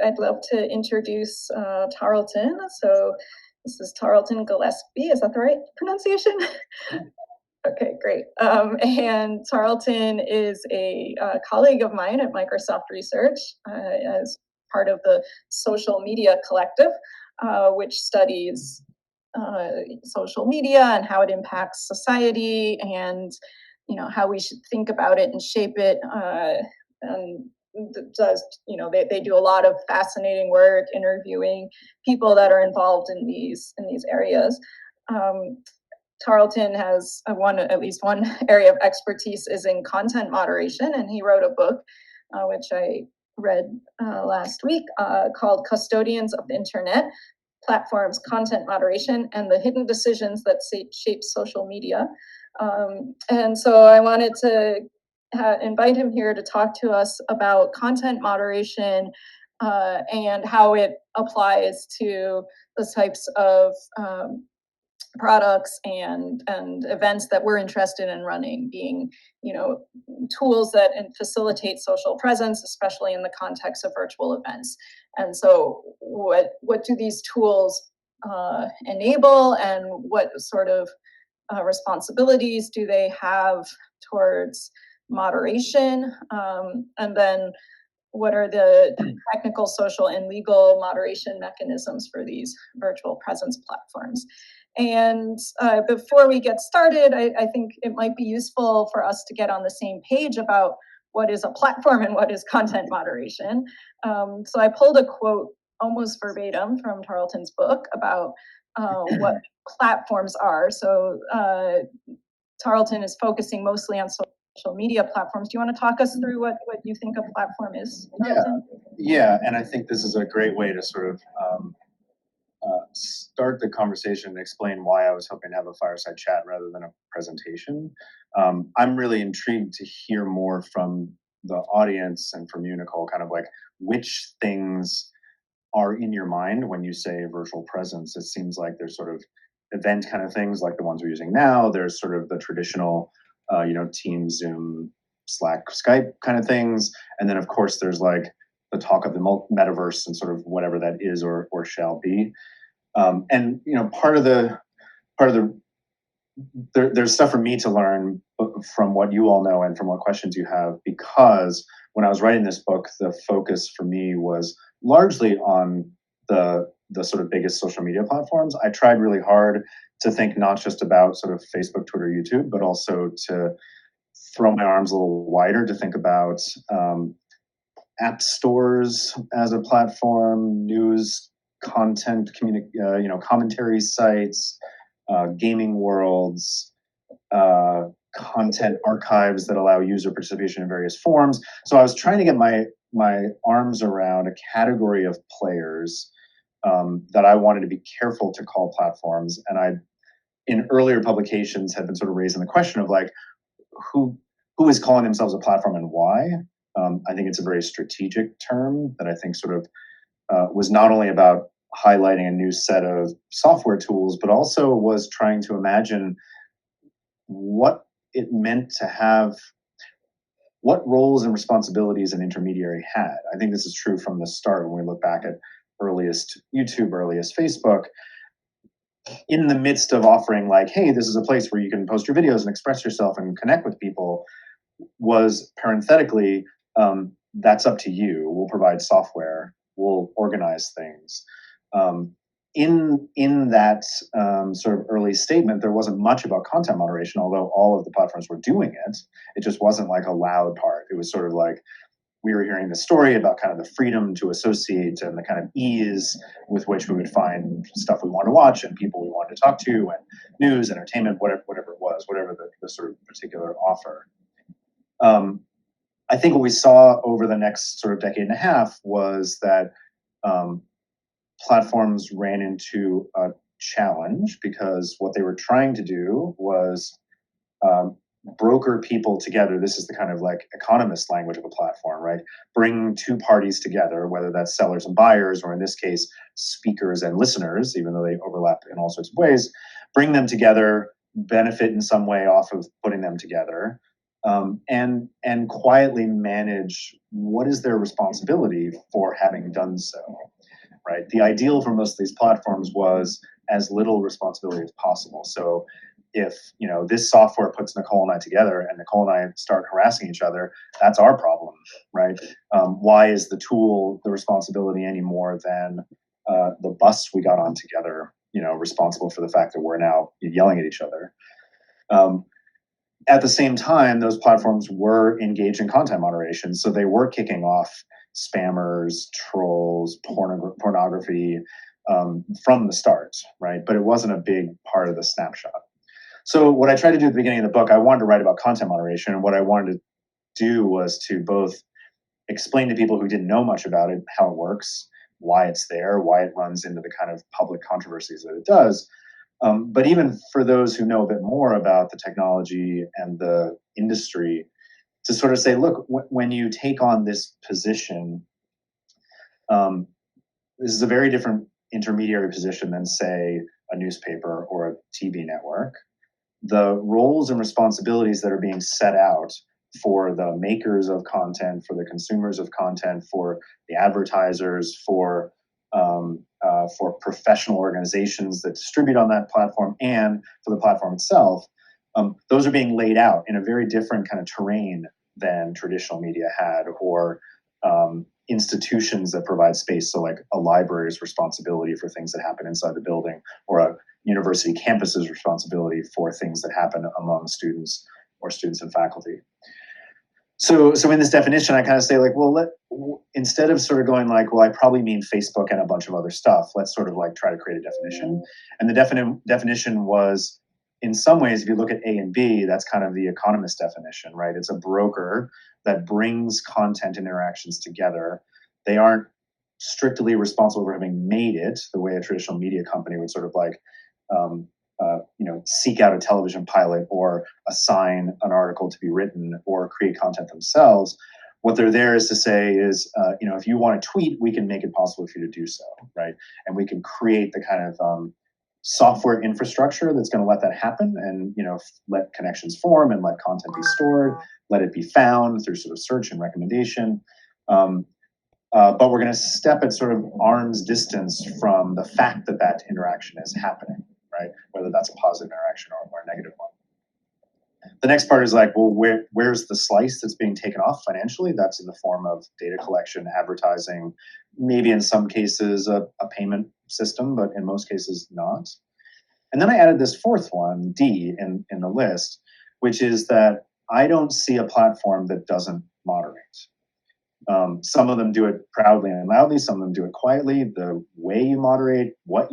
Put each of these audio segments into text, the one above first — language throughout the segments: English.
I'd love to introduce Tarleton. So this is Tarleton Gillespie. Is that the right pronunciation? Okay, great. And Tarleton is a colleague of mine at Microsoft Research as part of the Social Media Collective, which studies social media and how it impacts society, and how we should think about it and shape it. And does they do a lot of fascinating work interviewing people that are involved in these areas. Tarleton has at least one area of expertise is in content moderation, and he wrote a book, which I read last week, called Custodians of the Internet, Platforms, Content Moderation, and the Hidden Decisions that Shape Social Media. And so I wanted to invite him here to talk to us about content moderation and how it applies to the types of products and events that we're interested in running, being tools that facilitate social presence, especially in the context of virtual events. And so what do these tools enable, and what sort of responsibilities do they have towards moderation, and then what are the technical, social, and legal moderation mechanisms for these virtual presence platforms. And before we get started, I think it might be useful for us to get on the same page about what is a platform and what is content moderation. So I pulled a quote almost verbatim from Tarleton's book about what platforms are. So Tarleton is focusing mostly on social media platforms. Do you want to talk us through what you think a platform is, Tarleton? Yeah, and I think this is a great way to sort of start the conversation and explain why I was hoping to have a fireside chat rather than a presentation. I'm really intrigued to hear more from the audience and from you, Nicole, kind of like which things are in your mind when you say virtual presence. It seems like there's sort of event kind of things like the ones we're using now. There's sort of the traditional, Teams, Zoom, Slack, Skype kind of things. And then, of course, there's like the talk of the metaverse and sort of whatever that is or shall be. And part of the there's stuff for me to learn from what you all know and from what questions you have, because when I was writing this book, the focus for me was largely on the sort of biggest social media platforms. I tried really hard to think not just about sort of Facebook, Twitter, YouTube, but also to throw my arms a little wider to think about app stores as a platform, news content, commentary sites, gaming worlds, content archives that allow user participation in various forms. So I was trying to get my arms around a category of players that I wanted to be careful to call platforms. And I, in earlier publications, had been sort of raising the question of like, who is calling themselves a platform and why? I think it's a very strategic term that I think sort of was not only about highlighting a new set of software tools, but also was trying to imagine what it meant to have, what roles and responsibilities an intermediary had. I think this is true from the start when we look back at earliest YouTube, earliest Facebook. In the midst of offering like, hey, this is a place where you can post your videos and express yourself and connect with people, was parenthetically, that's up to you. We'll provide software. We'll organize things. In that sort of early statement, there wasn't much about content moderation, although all of the platforms were doing it. It just wasn't like a loud part. It was sort of like we were hearing the story about kind of the freedom to associate and the kind of ease with which we would find stuff we want to watch and people we wanted to talk to and news, entertainment, whatever it was, whatever the sort of particular offer. I think what we saw over the next sort of decade and a half was that platforms ran into a challenge because what they were trying to do was broker people together. This is the kind of like economist language of a platform, right? Bring two parties together, whether that's sellers and buyers, or in this case, speakers and listeners, even though they overlap in all sorts of ways, bring them together, benefit in some way off of putting them together, and quietly manage what is their responsibility for having done so, right? The ideal for most of these platforms was as little responsibility as possible. So if this software puts Nicole and I together and Nicole and I start harassing each other, that's our problem, right? Why is the tool the responsibility any more than the bus we got on together, responsible for the fact that we're now yelling at each other? At the same time, those platforms were engaged in content moderation, so they were kicking off spammers, trolls, pornography from the start, right? But it wasn't a big part of the snapshot. So what I tried to do at the beginning of the book, I wanted to write about content moderation, and what I wanted to do was to both explain to people who didn't know much about it how it works, why it's there, why it runs into the kind of public controversies that it does. But even for those who know a bit more about the technology and the industry, to sort of say, look, when you take on this position, this is a very different intermediary position than, say, a newspaper or a TV network. The roles and responsibilities that are being set out for the makers of content, for the consumers of content, for the advertisers, for professional organizations that distribute on that platform, and for the platform itself, those are being laid out in a very different kind of terrain than traditional media had, or institutions that provide space. So like a library's responsibility for things that happen inside the building, or a university campus's responsibility for things that happen among students or students and faculty. So in this definition, I kind of say, like, well, instead of sort of going like, well, I probably mean Facebook and a bunch of other stuff, let's sort of like try to create a definition. And the definition was, in some ways, if you look at A and B, that's kind of the economist definition, right? It's a broker that brings content and interactions together. They aren't strictly responsible for having made it the way a traditional media company would sort of like, seek out a television pilot or assign an article to be written or create content themselves. What they're there is to say is, if you want to tweet, we can make it possible for you to do so, right? And we can create the kind of software infrastructure that's going to let that happen, and let connections form and let content be stored, let it be found through sort of search and recommendation. But we're going to step at sort of arm's distance from the fact that that interaction is happening, right? Whether that's a positive interaction or a negative one. The next part is like, well, where's the slice that's being taken off financially? That's in the form of data collection, advertising, maybe in some cases a payment system, but in most cases not. And then I added this fourth one, D, in the list, which is that I don't see a platform that doesn't moderate. Some of them do it proudly and loudly. Some of them do it quietly. The way you moderate, what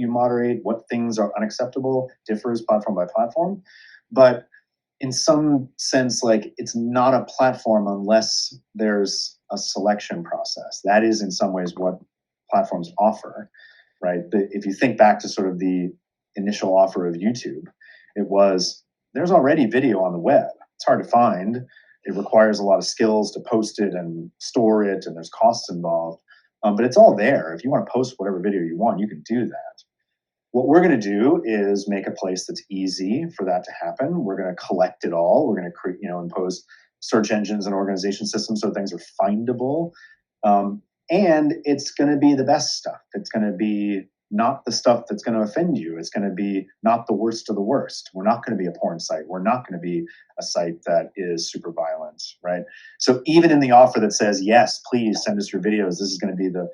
things are unacceptable differs platform by platform. But in some sense, like, it's not a platform unless there's a selection process. That is in some ways what platforms offer, right? But if you think back to sort of the initial offer of YouTube, it was, there's already video on the web. It's hard to find. It requires a lot of skills to post it and store it, and there's costs involved. But it's all there. If you want to post whatever video you want, you can do that. What we're going to do is make a place that's easy for that to happen. We're going to collect it all. We're going to create, impose search engines and organization systems so things are findable. And it's going to be the best stuff. It's going to be not the stuff that's going to offend you. It's going to be not the worst of the worst. We're not going to be a porn site. We're not going to be a site that is super violent, right? So even in the offer that says, yes, please send us your videos, this is going to be the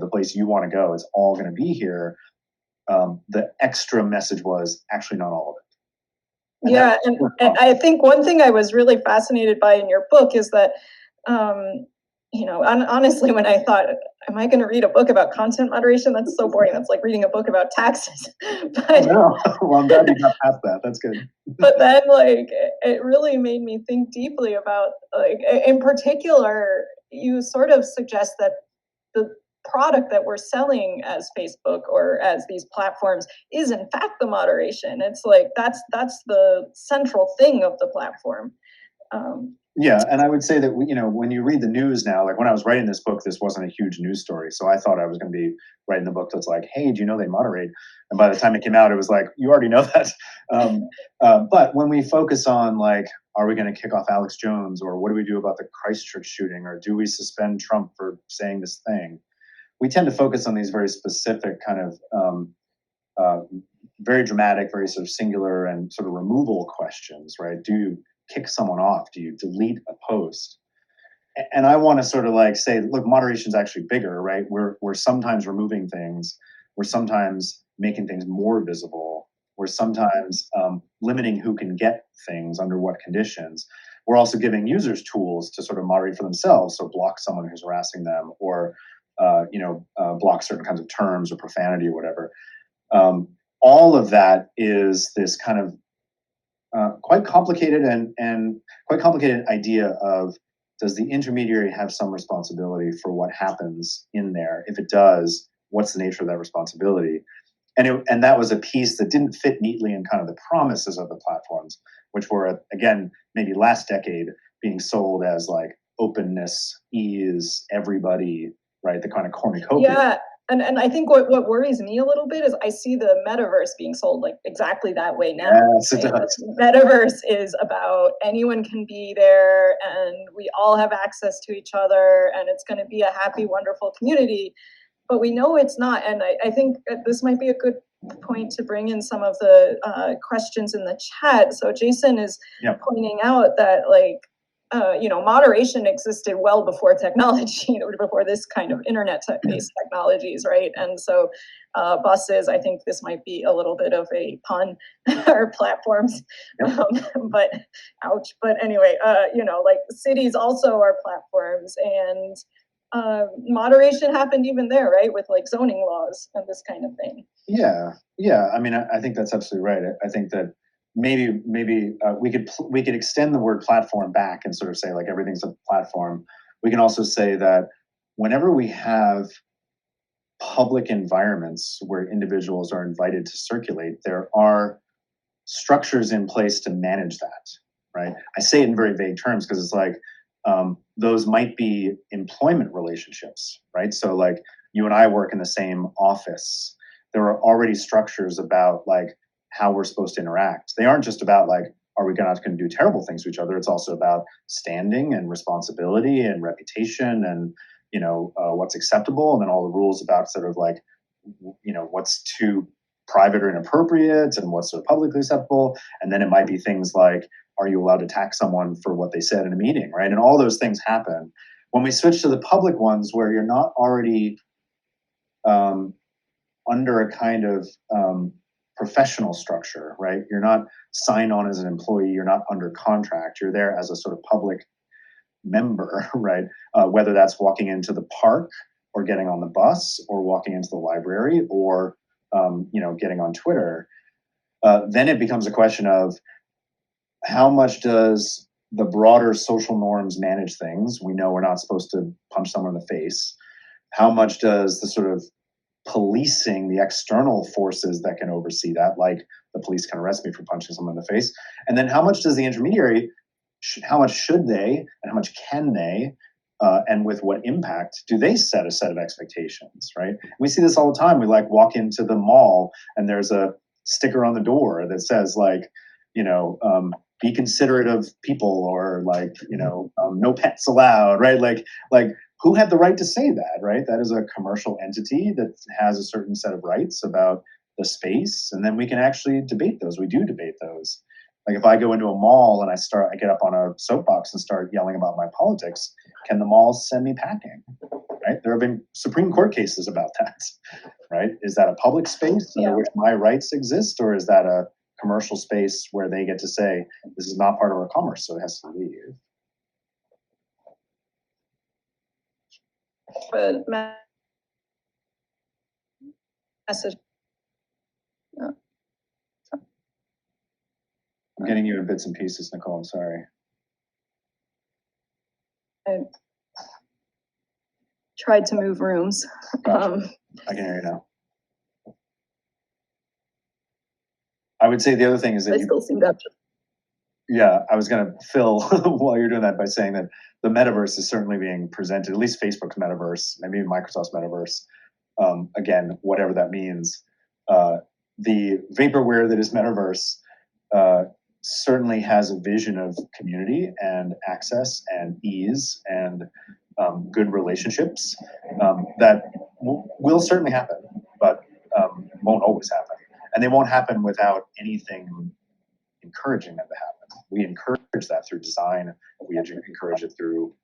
place you want to go, it's all going to be here. The extra message was actually not all of it. And I think one thing I was really fascinated by in your book is that, honestly, when I thought, am I going to read a book about content moderation? That's so boring. That's like reading a book about taxes. But, no. Well, I'm glad you got past that. That's good. But then, it really made me think deeply about, in particular, you sort of suggest that the product that we're selling as Facebook or as these platforms is in fact the moderation. It's like that's the central thing of the platform. Yeah, and I would say that when you read the news now, like when I was writing this book, this wasn't a huge news story, so I thought I was going to be writing the book that's like, hey, do you know they moderate? And by the time it came out, it was like, you already know that. But when we focus on like, are we going to kick off Alex Jones, or what do we do about the Christchurch shooting, or do we suspend Trump for saying this thing? We tend to focus on these very specific kind of uh, very dramatic, very sort of singular and sort of removal questions, right? Do you kick someone off? Do you delete a post? And I want to sort of like say, look, moderation is actually bigger, right? We're sometimes removing things, we're sometimes making things more visible, we're sometimes limiting who can get things under what conditions. We're also giving users tools to sort of moderate for themselves, so block someone who's harassing them, or block certain kinds of terms or profanity or whatever. All of that is this kind of quite complicated and quite complicated idea of, does the intermediary have some responsibility for what happens in there? If it does, what's the nature of that responsibility? And that was a piece that didn't fit neatly in kind of the promises of the platforms, which were, again, maybe last decade being sold as like openness, ease, everybody, right? The kind of cornucopia. Yeah. And I think what worries me a little bit is I see the metaverse being sold like exactly that way now. Yes, it does. Metaverse is about anyone can be there and we all have access to each other and it's going to be a happy, wonderful community. But we know it's not. And I think this might be a good point to bring in some of the questions in the chat. So Jason is pointing out that like, moderation existed well before technology, before this kind of internet-based technologies, right? And so buses, I think this might be a little bit of a pun, or platforms, but ouch. But anyway, like cities also are platforms, and moderation happened even there, right? With like zoning laws and this kind of thing. Yeah. I mean, I think that's absolutely right. I think that maybe we could extend the word platform back and sort of say like everything's a platform. We can also say that whenever we have public environments where individuals are invited to circulate, there are structures in place to manage that, right? I say it in very vague terms because it's like those might be employment relationships, right? So like you and I work in the same office. There are already structures about like how we're supposed to interact. They aren't just about like, are we not going to do terrible things to each other? It's also about standing and responsibility and reputation and what's acceptable, and then all the rules about sort of like what's too private or inappropriate and what's sort of publicly acceptable. And then it might be things like, are you allowed to attack someone for what they said in a meeting, right? And all those things happen. When we switch to the public ones where you're not already under a kind of professional structure, right? You're not signed on as an employee, you're not under contract, you're there as a sort of public member, right? Whether that's walking into the park or getting on the bus or walking into the library or getting on Twitter, then it becomes a question of how much does the broader social norms manage things? We know we're not supposed to punch someone in the face. How much does the sort of policing, the external forces that can oversee that, like the police can arrest me for punching someone in the face? And then how much does the intermediary, how much should they and how much can they, and with what impact do they set a set of expectations, right? We see this all the time. We like walk into the mall and there's a sticker on the door that says like, be considerate of people, or like, no pets allowed, right? Like who had the right to say that, right? That is a commercial entity that has a certain set of rights about the space, and then we can actually debate those. We do debate those. Like if I go into a mall and I get up on a soapbox and start yelling about my politics, can the mall send me packing? Right? There have been Supreme Court cases about that, right? Is that a public space under which my rights exist, or is that a commercial space where they get to say this is not part of our commerce, so it has to leave? But message. I'm getting you in bits and pieces, Nicole. I'm sorry. I tried to move rooms. Gotcha. I can hear you now. I would say the other thing is that I still seem to have Yeah, I was going to fill while you're doing that by saying that the metaverse is certainly being presented, at least Facebook's metaverse, maybe Microsoft's metaverse. Again, whatever that means. Uh, the vaporware that is metaverse uh, certainly has a vision of community and access and ease and good relationships that will certainly happen, but won't always happen. And they won't happen without anything encouraging them to happen. We encourage that through design. We encourage it through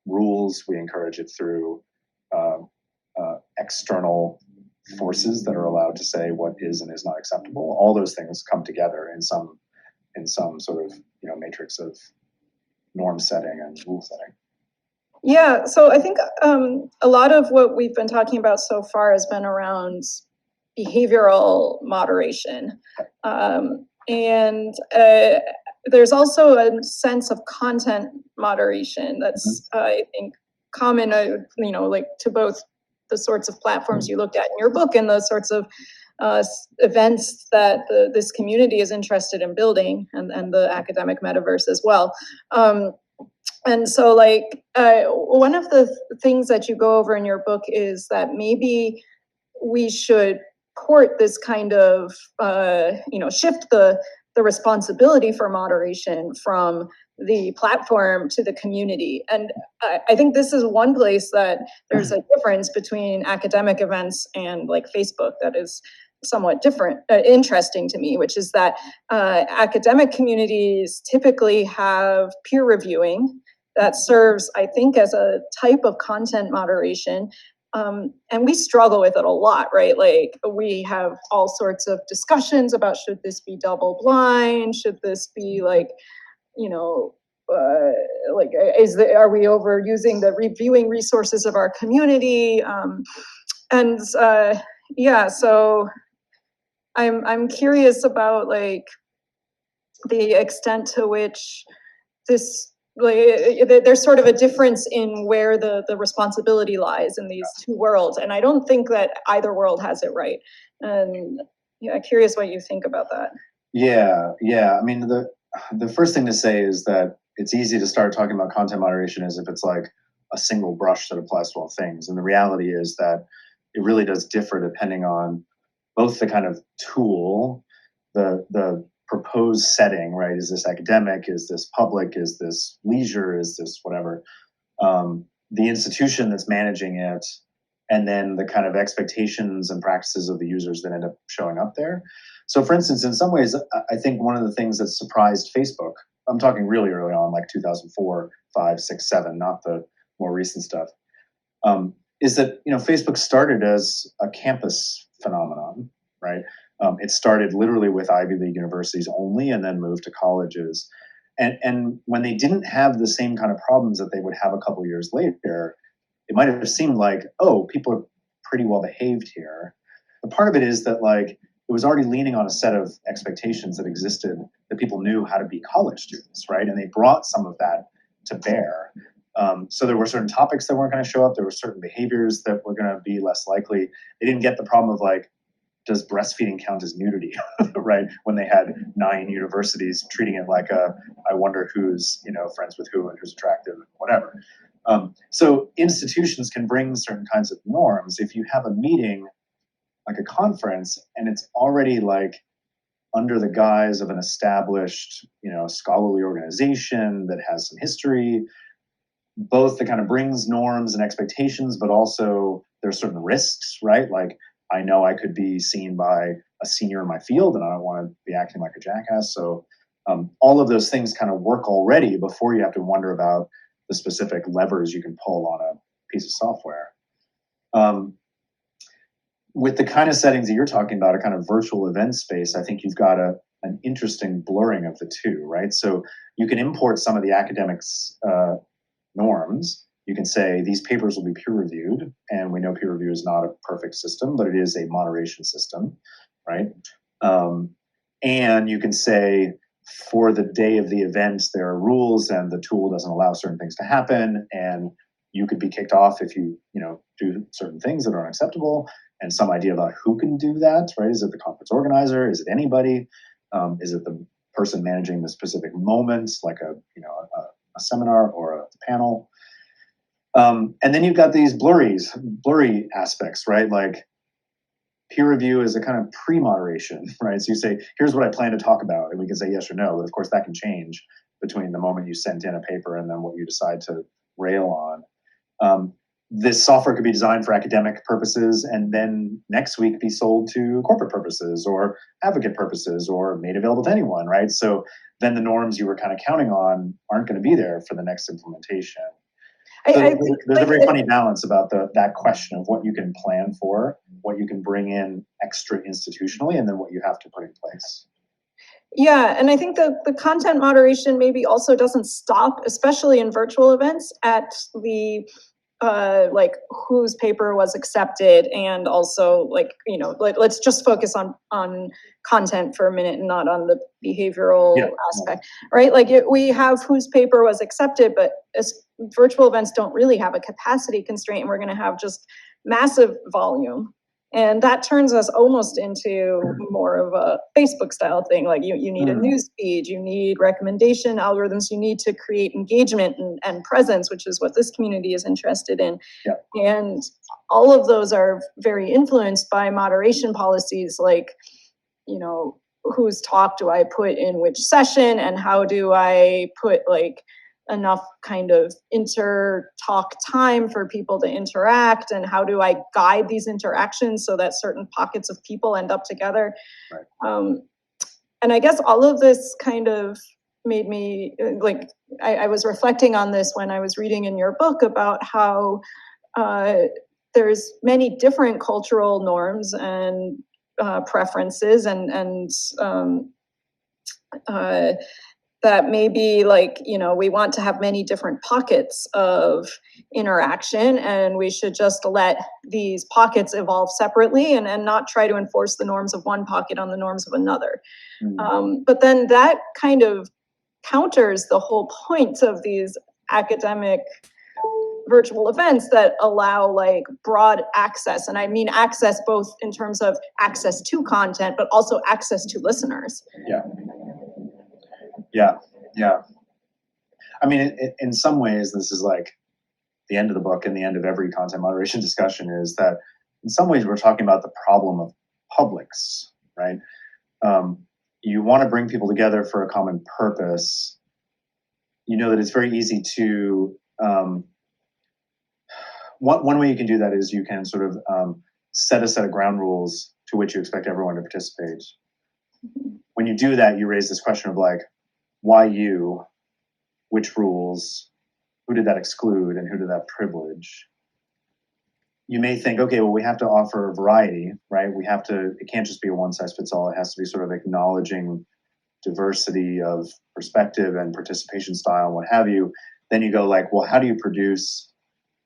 rules. We encourage it through uh, external forces that are allowed to say what is and is not acceptable. All those things come together in some sort of matrix of norm setting and rule setting. Yeah, so I think a lot of what we've been talking about so far has been around behavioral moderation. And there's also a sense of content moderation that's, I think, common, like to both the sorts of platforms you looked at in your book and the sorts of events that this community is interested in building, and the academic metaverse as well. And so one of the things that you go over in your book is that maybe we should port this kind of, shift the responsibility for moderation from the platform to the community. And I think this is one place that there's a difference between academic events and like Facebook that is somewhat different, interesting to me, which is that academic communities typically have peer reviewing that serves, I think, as a type of content moderation. And we struggle with it a lot, right? Like we have all sorts of discussions about, should this be double blind? Should this be are we overusing the reviewing resources of our community? So I'm curious about like the extent to which this, there's sort of a difference in where the responsibility lies in these two worlds, and I don't think that either world has it right. And curious what you think about that. Yeah. I mean, the first thing to say is that it's easy to start talking about content moderation as if it's like a single brush that applies to all things, and the reality is that it really does differ depending on both the kind of tool, the proposed setting, right? Is this academic? Is this public? Is this leisure? Is this whatever? The institution that's managing it, and then the kind of expectations and practices of the users that end up showing up there. So, for instance, in some ways, I think one of the things that surprised Facebook, I'm talking really early on, like 2004, 5, 6, 7, not the more recent stuff, is that Facebook started as a campus phenomenon, right? It started literally with Ivy League universities only, and then moved to colleges. And when they didn't have the same kind of problems that they would have a couple years later, it might have seemed like, oh, people are pretty well behaved here. But part of it is that like it was already leaning on a set of expectations that existed, that people knew how to be college students, right? And they brought some of that to bear. So there were certain topics that weren't going to show up. There were certain behaviors that were going to be less likely. They didn't get the problem of like, does breastfeeding count as nudity, right? When they had 9 universities treating it like I wonder who's friends with who and who's attractive, whatever. So institutions can bring certain kinds of norms. If you have a meeting, like a conference, and it's already like under the guise of an established, scholarly organization that has some history, both that kind of brings norms and expectations, but also there's certain risks, right? Like I know I could be seen by a senior in my field, and I don't want to be acting like a jackass. So all of those things kind of work already before you have to wonder about the specific levers you can pull on a piece of software. With the kind of settings that you're talking about, a kind of virtual event space, I think you've got an interesting blurring of the two, right? So you can import some of the academics norms. You can say these papers will be peer reviewed, and we know peer review is not a perfect system, but it is a moderation system, right? And you can say for the day of the event, there are rules, and the tool doesn't allow certain things to happen, and you could be kicked off if you do certain things that are unacceptable. And some idea about who can do that, right? Is it the conference organizer? Is it anybody? Is it the person managing the specific moments, like a seminar or a panel. And then you've got these blurry aspects, right? Like peer review is a kind of pre-moderation, right? So you say, here's what I plan to talk about, and we can say yes or no, but of course that can change between the moment you sent in a paper and then what you decide to rail on. This software could be designed for academic purposes and then next week be sold to corporate purposes or advocate purposes or made available to anyone, right? So then the norms you were kind of counting on aren't going to be there for the next implementation. So there's a very funny balance about that question of what you can plan for, what you can bring in extra institutionally, and then what you have to put in place. Yeah, and I think the content moderation maybe also doesn't stop, especially in virtual events, at the like whose paper was accepted, and also like, let's just focus on content for a minute and not on the behavioral aspect, right? Like we have whose paper was accepted, but as virtual events don't really have a capacity constraint, and we're going to have just massive volume. And that turns us almost into more of a Facebook style thing. Like you need a news feed, you need recommendation algorithms, you need to create engagement and presence, which is what this community is interested in. Yep. And all of those are very influenced by moderation policies, like, whose talk do I put in which session, and how do I put like enough kind of inter-talk time for people to interact, and how do I guide these interactions so that certain pockets of people end up together. Right. And I guess all of this kind of made me like, I was reflecting on this when I was reading in your book about how there's many different cultural norms and preferences and that maybe like, we want to have many different pockets of interaction, and we should just let these pockets evolve separately and not try to enforce the norms of one pocket on the norms of another. But then that kind of counters the whole point of these academic virtual events that allow like broad access. And I mean access both in terms of access to content, but also access to listeners. Yeah. I mean, in some ways, this is like the end of the book and the end of every content moderation discussion, is that in some ways we're talking about the problem of publics, right? You want to bring people together for a common purpose. You know that it's very easy to, one way you can do that is you can sort of set a set of ground rules to which you expect everyone to participate. When you do that, you raise this question of like, why you, which rules, who did that exclude, and who did that privilege? You may think, okay, well, we have to offer variety, right? It can't just be a one size fits all. It has to be sort of acknowledging diversity of perspective and participation style and what have you. Then you go like, well, how do you produce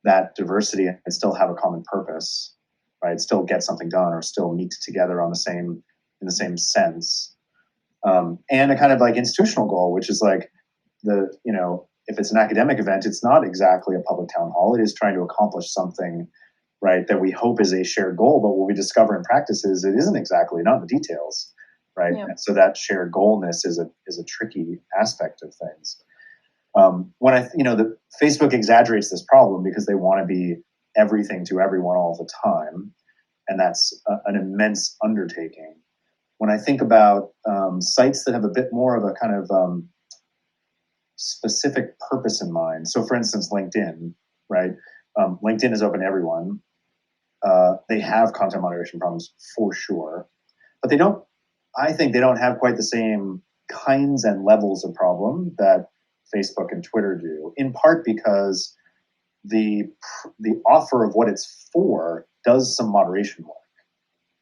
that diversity and still have a common purpose, right? Still get something done or still meet together in the same sense. And a kind of like institutional goal, which is like if it's an academic event, it's not exactly a public town hall. It is trying to accomplish something, right, that we hope is a shared goal. But what we discover in practice is it isn't exactly, not in the details, right? Yeah. And so that shared goalness is a tricky aspect of things. The Facebook exaggerates this problem because they want to be everything to everyone all the time, and that's an immense undertaking. When I think about sites that have a bit more of a kind of specific purpose in mind, so for instance, LinkedIn, right? LinkedIn is open to everyone. They have content moderation problems for sure, but I think they don't have quite the same kinds and levels of problem that Facebook and Twitter do, in part because the offer of what it's for does some moderation work,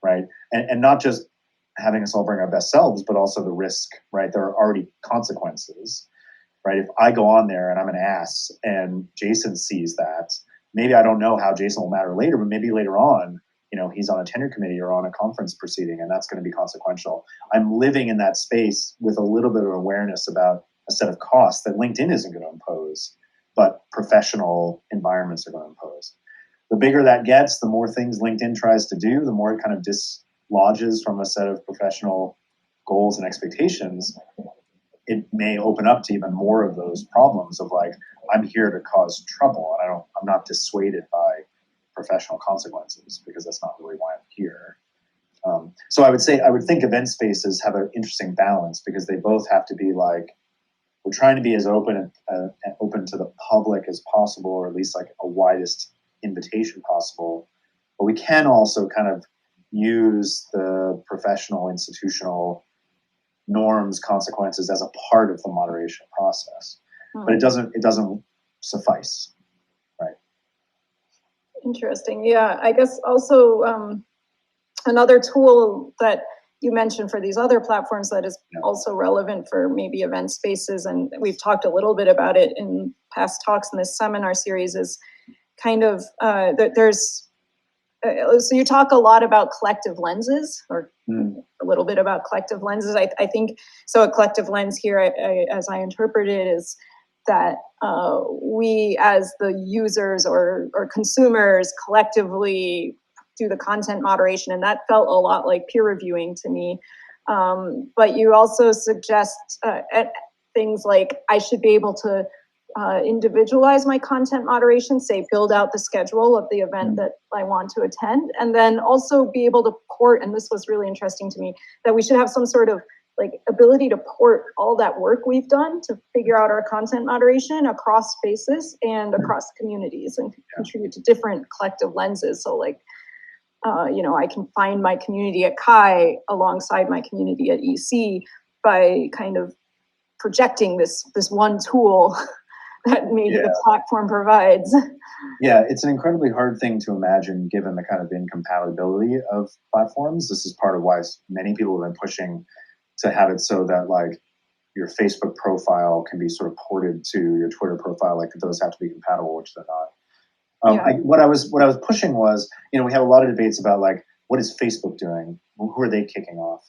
right? And not just having us all bring our best selves, but also the risk, right? There are already consequences, right? If I go on there and I'm an ass and Jason sees that, maybe I don't know how Jason will matter later, but maybe later on, he's on a tenure committee or on a conference proceeding, and that's going to be consequential. I'm living in that space with a little bit of awareness about a set of costs that LinkedIn isn't going to impose, but professional environments are going to impose. The bigger that gets, the more things LinkedIn tries to do, the more it kind of dislodges from a set of professional goals and expectations. it may open up to even more of those problems of like, I'm here to cause trouble, and I'm not dissuaded by professional consequences, because that's not really why I'm here. So I would think event spaces have an interesting balance, because they both have to be like, we're trying to be as open and open to the public as possible, or at least like a widest invitation possible. But we can also kind of use the professional, institutional norms, consequences as a part of the moderation process. But it doesn't suffice, right? Interesting. Yeah, I guess also another tool that you mentioned for these other platforms that is also relevant for maybe event spaces, and we've talked a little bit about it in past talks in this seminar series, is kind of so you talk a lot about collective lenses, or a little bit about collective lenses. I think so. A collective lens here, as I interpret it, is that we as the users or consumers collectively do the content moderation, and that felt a lot like peer reviewing to me. But you also suggest things like I should be able to individualize my content moderation, say build out the schedule of the event that I want to attend, and then also be able to port, and this was really interesting to me, that we should have some sort of like ability to port all that work we've done to figure out our content moderation across spaces and across communities, and contribute to different collective lenses. So like, I can find my community at Chi alongside my community at EC by kind of projecting this one tool that maybe the platform provides. Yeah, it's an incredibly hard thing to imagine given the kind of incompatibility of platforms. This is part of why many people have been pushing to have it so that like your Facebook profile can be sort of ported to your Twitter profile, like those have to be compatible, which they're not. What I was pushing was, we have a lot of debates about like, what is Facebook doing? Who are they kicking off?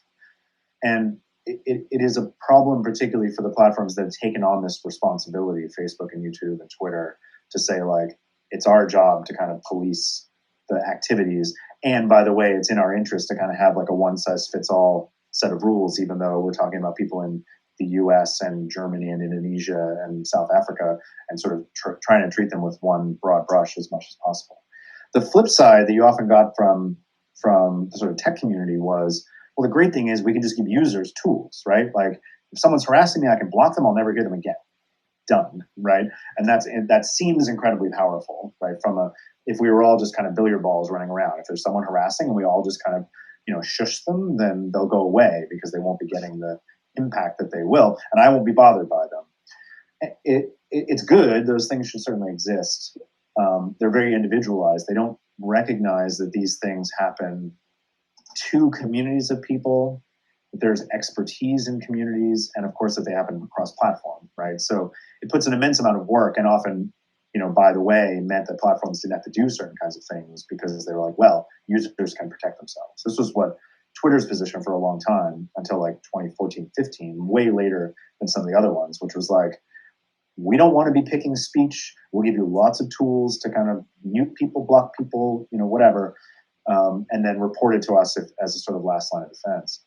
And it is a problem, particularly for the platforms that have taken on this responsibility, Facebook and YouTube and Twitter, to say like, it's our job to kind of police the activities. And by the way, it's in our interest to kind of have like a one size fits all set of rules, even though we're talking about people in the US and Germany and Indonesia and South Africa, and sort of trying to treat them with one broad brush as much as possible. The flip side that you often got from the sort of tech community was, well, the great thing is we can just give users tools, right? Like if someone's harassing me, I can block them. I'll never hear them again. Done, right? And that seems incredibly powerful, right? If we were all just kind of billiard balls running around, if there's someone harassing and we all just kind of, shush them, then they'll go away because they won't be getting the impact that they will, and I won't be bothered by them. It's good. Those things should certainly exist. They're very individualized. They don't recognize that these things happen to communities of people, that there's expertise in communities, and of course that they happen across platform, right? So it puts an immense amount of work, and often, by the way, meant that platforms didn't have to do certain kinds of things because they were like, well, users can protect themselves. This was what Twitter's position for a long time, until like 2014, 15, way later than some of the other ones, which was like, we don't want to be picking speech. We'll give you lots of tools to kind of mute people, block people, whatever. And then report it to us as a sort of last line of defense.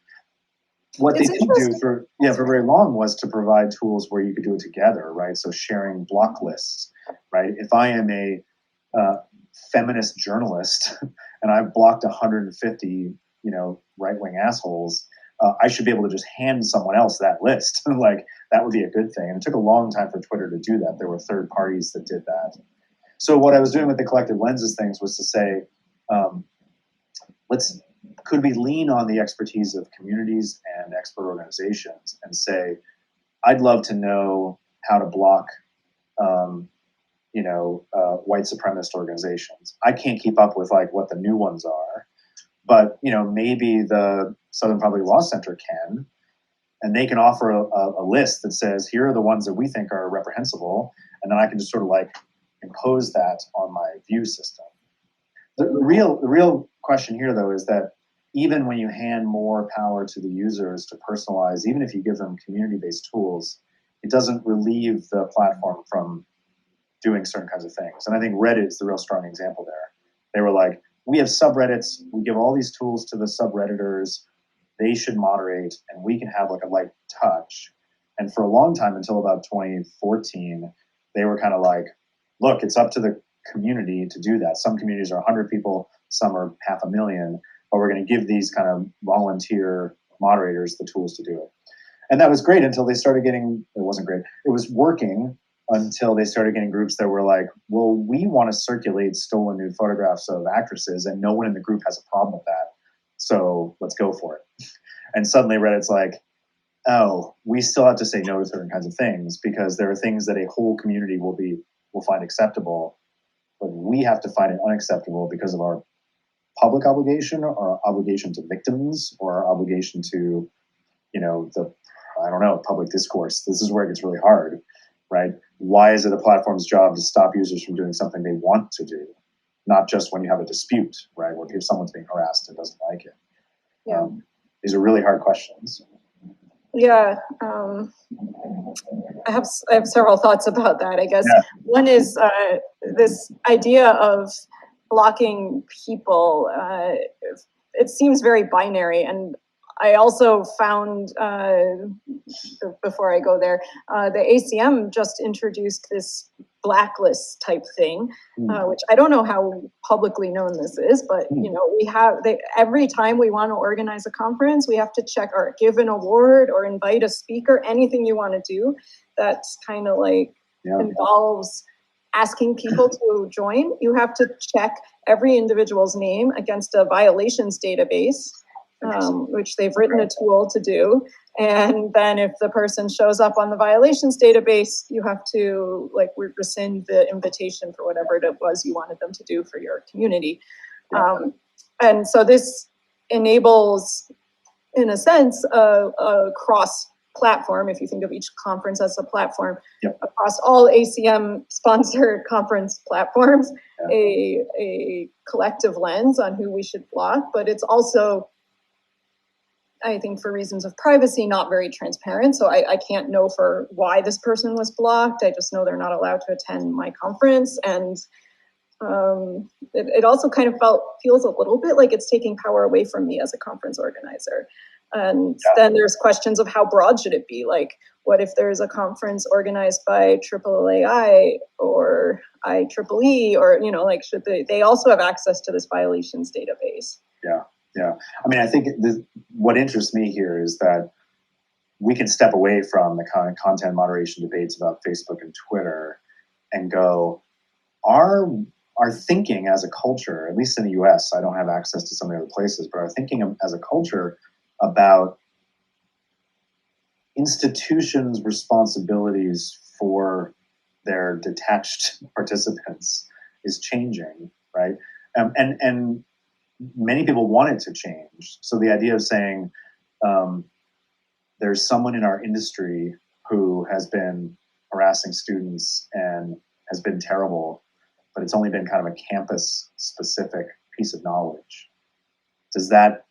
What they didn't do for very long was to provide tools where you could do it together, right? So sharing block lists, right? If I am a feminist journalist and I've blocked 150, right-wing assholes, I should be able to just hand someone else that list. Like that would be a good thing. And it took a long time for Twitter to do that. There were third parties that did that. So what I was doing with the collective lenses things was to say, could we lean on the expertise of communities and expert organizations and say, I'd love to know how to block, white supremacist organizations. I can't keep up with like what the new ones are, but maybe the Southern Poverty Law Center can, and they can offer a list that says, here are the ones that we think are reprehensible, and then I can just sort of like impose that on my view system. The real question here, though, is that even when you hand more power to the users to personalize, even if you give them community-based tools, it doesn't relieve the platform from doing certain kinds of things. And I think Reddit is the real strong example there. They were like, we have subreddits, we give all these tools to the subredditors, they should moderate, and we can have like a light touch. And for a long time, until about 2014, they were kind of like, look, it's up to the community to do that. Some communities are 100 people, some are 500,000, but we're going to give these kind of volunteer moderators the tools to do it. And that was great until they started getting, it wasn't great, it was working until they started getting groups that were like, well, we want to circulate stolen nude photographs of actresses and no one in the group has a problem with that. So let's go for it. And suddenly Reddit's like, oh, we still have to say no to certain kinds of things because there are things that a whole community will find acceptable, but we have to find it unacceptable because of our public obligation or our obligation to victims or our obligation to, public discourse. This is where it gets really hard, right? Why is it a platform's job to stop users from doing something they want to do? Not just when you have a dispute, right? Where if someone's being harassed and doesn't like it. Yeah. These are really hard questions. Yeah, I have several thoughts about that, I guess. Yeah. One is this idea of blocking people. It seems very binary, and I also found, before I go there, the ACM just introduced this blacklist type thing, which I don't know how publicly known this is, but we have, every time we want to organize a conference, we have to check or give an award or invite a speaker, anything you want to do that's kind of like involves asking people to join. You have to check every individual's name against a violations database, which they've written a tool to do. And then if the person shows up on the violations database, you have to rescind the invitation for whatever it was you wanted them to do for your community. And so this enables, in a sense, a cross platform, if you think of each conference as a platform, across all ACM sponsored conference platforms, a collective lens on who we should block, but it's also, I think, for reasons of privacy, not very transparent. So I can't know for why this person was blocked. I just know they're not allowed to attend my conference. And it also kind of feels a little bit like it's taking power away from me as a conference organizer. And then there's questions of how broad should it be? Like, what if there's a conference organized by AAAI or IEEE, or, should they also have access to this violations database? Yeah. I mean, I think what interests me here is that we can step away from the kind of content moderation debates about Facebook and Twitter and go, our thinking as a culture, at least in the US, I don't have access to some of the other places, but our thinking as a culture about institutions' responsibilities for their detached participants is changing, right? And many people want it to change. So the idea of saying there's someone in our industry who has been harassing students and has been terrible, but it's only been kind of a campus-specific piece of knowledge. Does that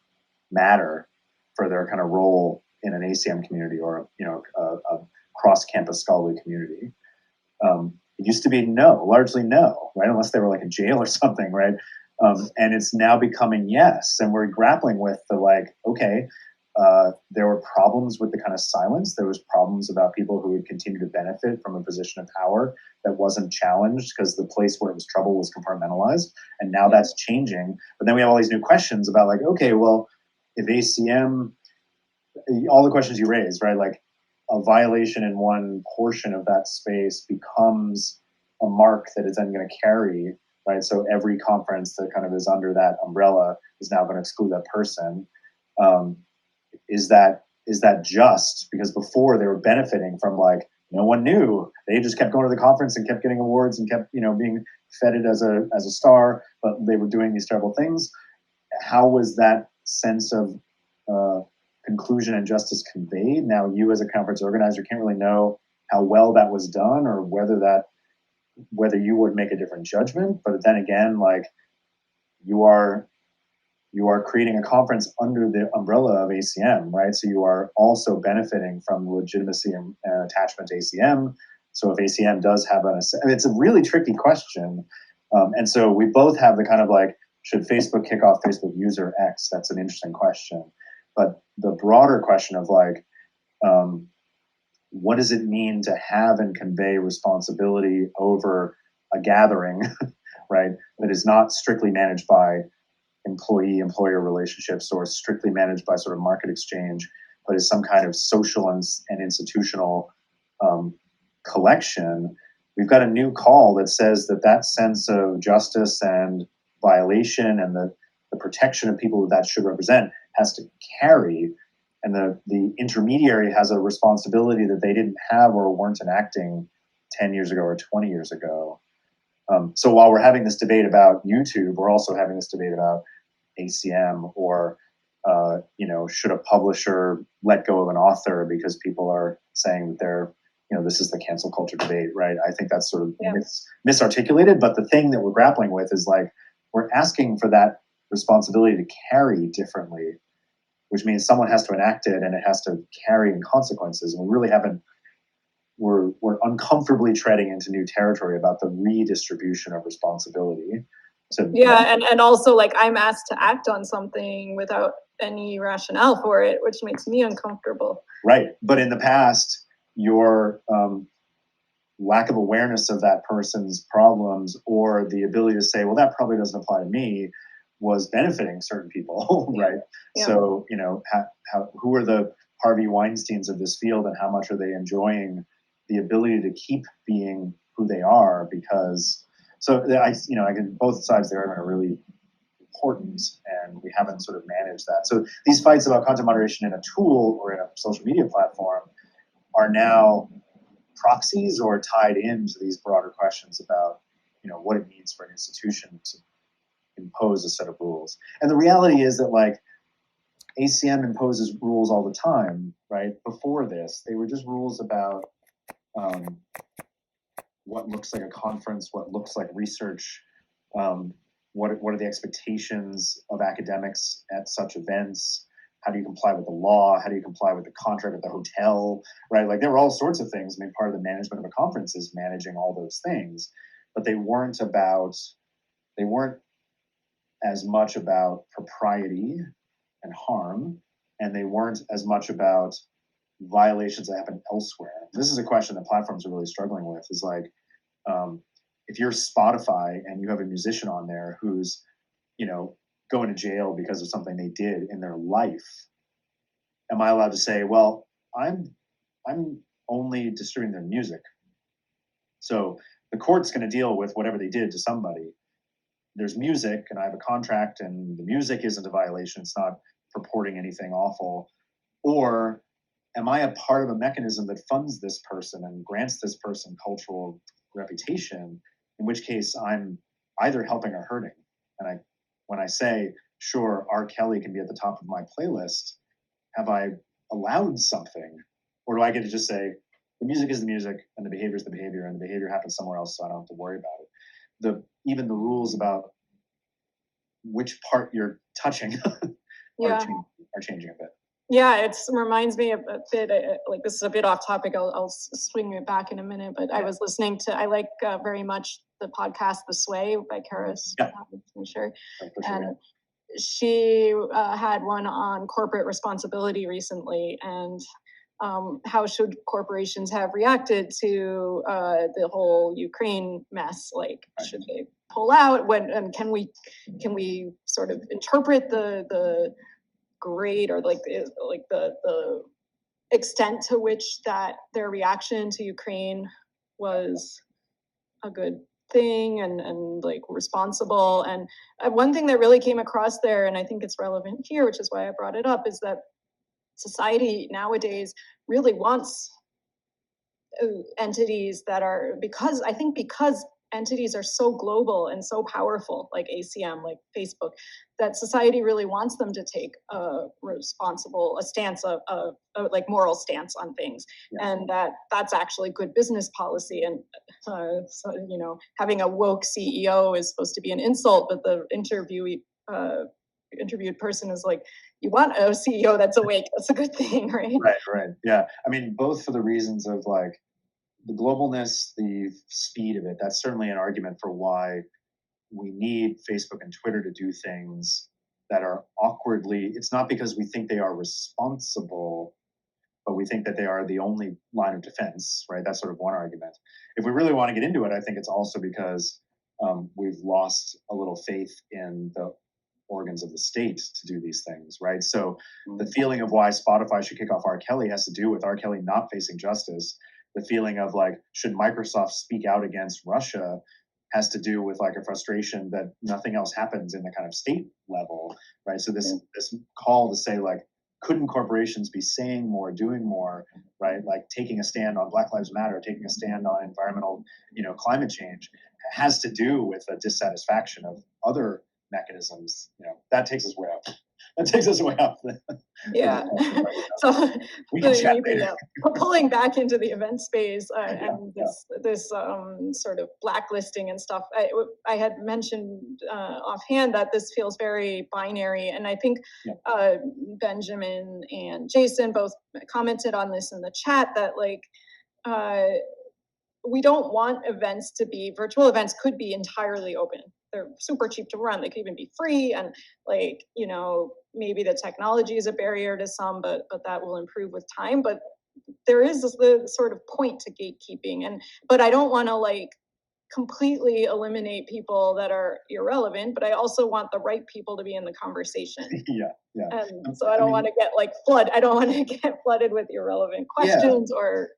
matter for their kind of role in an ACM community or a cross-campus scholarly community? It used to be no, largely no, right? Unless they were like in jail or something, right? And it's now becoming yes. And we're grappling with there were problems with the kind of silence. There was problems about people who would continue to benefit from a position of power that wasn't challenged because the place where it was trouble was compartmentalized. And now that's changing. But then we have all these new questions about if ACM, all the questions you raised, right? Like a violation in one portion of that space becomes a mark that is then going to carry, right? So every conference that kind of is under that umbrella is now going to exclude that person. Is that just because before they were benefiting from no one knew, they just kept going to the conference and kept getting awards and kept being feted as a star, but they were doing these terrible things. How was that sense of conclusion and justice conveyed? Now you as a conference organizer can't really know how well that was done or whether you would make a different judgment. But then again, you are creating a conference under the umbrella of ACM, right? So you are also benefiting from legitimacy and attachment to ACM. So if ACM does have it's a really tricky question. And so we both have the kind of should Facebook kick off Facebook user X? That's an interesting question. But the broader question of what does it mean to have and convey responsibility over a gathering, right, that is not strictly managed by employee-employer relationships or strictly managed by sort of market exchange, but is some kind of social and institutional collection. We've got a new call that says that sense of justice and violation and the protection of people that should represent has to carry, and the intermediary has a responsibility that they didn't have or weren't enacting 10 years ago or 20 years ago. So while we're having this debate about YouTube, we're also having this debate about ACM or should a publisher let go of an author because people are saying that they're, this is the cancel culture debate, right? I think that's sort of misarticulated, but the thing that we're grappling with is like, we're asking for that responsibility to carry differently, which means someone has to enact it and it has to carry in consequences. And we really haven't, we're uncomfortably treading into new territory about the redistribution of responsibility. And also like I'm asked to act on something without any rationale for it, which makes me uncomfortable. Right. But in the past, your lack of awareness of that person's problems or the ability to say, well, that probably doesn't apply to me, was benefiting certain people, right? Yeah. So, who are the Harvey Weinsteins of this field and how much are they enjoying the ability to keep being who they are? Because, both sides there are really important and we haven't sort of managed that. So these fights about content moderation in a tool or in a social media platform are now proxies or tied into these broader questions about, what it means for an institution to impose a set of rules. And the reality is that like ACM imposes rules all the time, right? Before this, they were just rules about what looks like a conference, what looks like research, what are the expectations of academics at such events? How do you comply with the law? How do you comply with the contract at the hotel, right? Like there were all sorts of things. I mean, part of the management of a conference is managing all those things, but they weren't as much about propriety and harm, and they weren't as much about violations that happen elsewhere. This is a question that platforms are really struggling with, is like, if you're Spotify and you have a musician on there who's, going to jail because of something they did in their life, am I allowed to say, well, I'm only distributing their music, so the court's going to deal with whatever they did to somebody. There's music and I have a contract and the music isn't a violation, it's not purporting anything awful? Or am I a part of a mechanism that funds this person and grants this person cultural reputation, in which case I'm either helping or hurting? And when I say, sure, R. Kelly can be at the top of my playlist, have I allowed something? Or do I get to just say, the music is the music and the behavior is the behavior and the behavior happens somewhere else, so I don't have to worry about it? Even the rules about which part you're touching are changing a bit. Yeah, it reminds me of a bit, like this is a bit off topic, I'll swing it back in a minute, but I was listening to, I like very much the podcast The Sway by Karis. I'm sure. And she had one on corporate responsibility recently, and how should corporations have reacted to the whole Ukraine mess? Like, should they pull out? And can we sort of interpret the grade or the extent to which that their reaction to Ukraine was a good thing and like responsible? And one thing that really came across there, and I think it's relevant here, which is why I brought it up, is that society nowadays really wants entities that are, because entities are so global and so powerful, like ACM, like Facebook, that society really wants them to take a stance, like moral stance on things. And that's actually good business policy. And having a woke CEO is supposed to be an insult, but the interviewed person is like, you want a CEO that's awake, that's a good thing, right? Right. Yeah. I mean, both for the reasons of like the globalness, the speed of it, that's certainly an argument for why we need Facebook and Twitter to do things that are awkwardly, it's not because we think they are responsible, but we think that they are the only line of defense, right? That's sort of one argument. If we really want to get into it, I think it's also because we've lost a little faith in the organs of the state to do these things, right? So the feeling of why Spotify should kick off R. Kelly has to do with R. Kelly not facing justice. The feeling of like, should Microsoft speak out against Russia has to do with like a frustration that nothing else happens in the kind of state level, right? So this call to say like, couldn't corporations be saying more, doing more, right? Like taking a stand on Black Lives Matter, taking a stand on environmental, climate change, has to do with a dissatisfaction of other mechanisms. That takes us way up. That takes us way up. Yeah. So we can chat later. Pulling back into the event space and this sort of blacklisting and stuff. I had mentioned offhand that this feels very binary, and I think Benjamin and Jason both commented on this in the chat that like we don't want events to be, virtual events could be entirely open. They're super cheap to run. They could even be free. And like, maybe the technology is a barrier to some, but that will improve with time. But there is the sort of point to gatekeeping. But I don't want to like completely eliminate people that are irrelevant, but I also want the right people to be in the conversation. Yeah. And so I don't want to get like I don't want to get flooded with irrelevant questions or.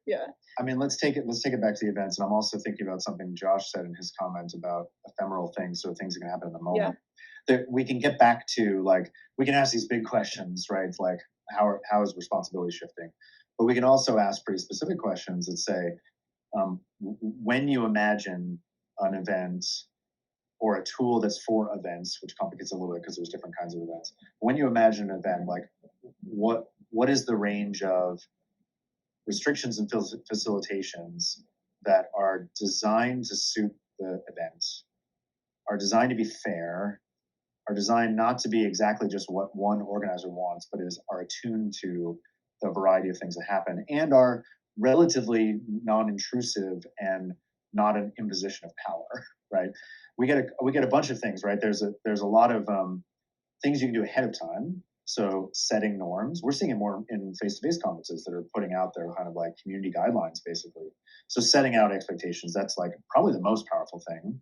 I mean, let's take it back to the events. And I'm also thinking about something Josh said in his comment about ephemeral things, so things that can happen in the moment. That we can get back to, like, we can ask these big questions, right? Like, how is responsibility shifting? But we can also ask pretty specific questions that say, when you imagine an event or a tool that's for events, which complicates a little bit because there's different kinds of events. When you imagine an event, like, what is the range of restrictions and facilitations that are designed to suit the event, are designed to be fair, are designed not to be exactly just what one organizer wants, but are attuned to the variety of things that happen and are relatively non-intrusive and not an imposition of power, right? We get a bunch of things, right? There's a lot of things you can do ahead of time. So setting norms, we're seeing it more in face-to-face conferences that are putting out their kind of like community guidelines, basically. So setting out expectations, that's like probably the most powerful thing.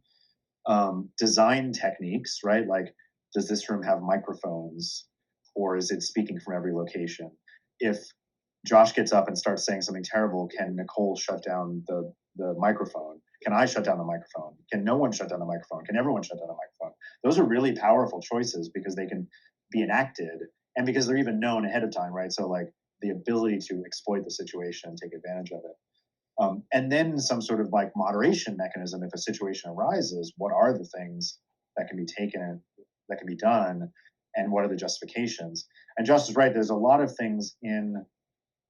Design techniques, right? Like, does this room have microphones or is it speaking from every location? If Josh gets up and starts saying something terrible, can Nicole shut down the microphone? Can I shut down the microphone? Can no one shut down the microphone? Can everyone shut down the microphone? Those are really powerful choices because they can be enacted and because they're even known ahead of time, right? So like the ability to exploit the situation and take advantage of it. And then some sort of like moderation mechanism. If a situation arises, what are the things that can be taken, that can be done, and what are the justifications? And Josh is right. There's a lot of things in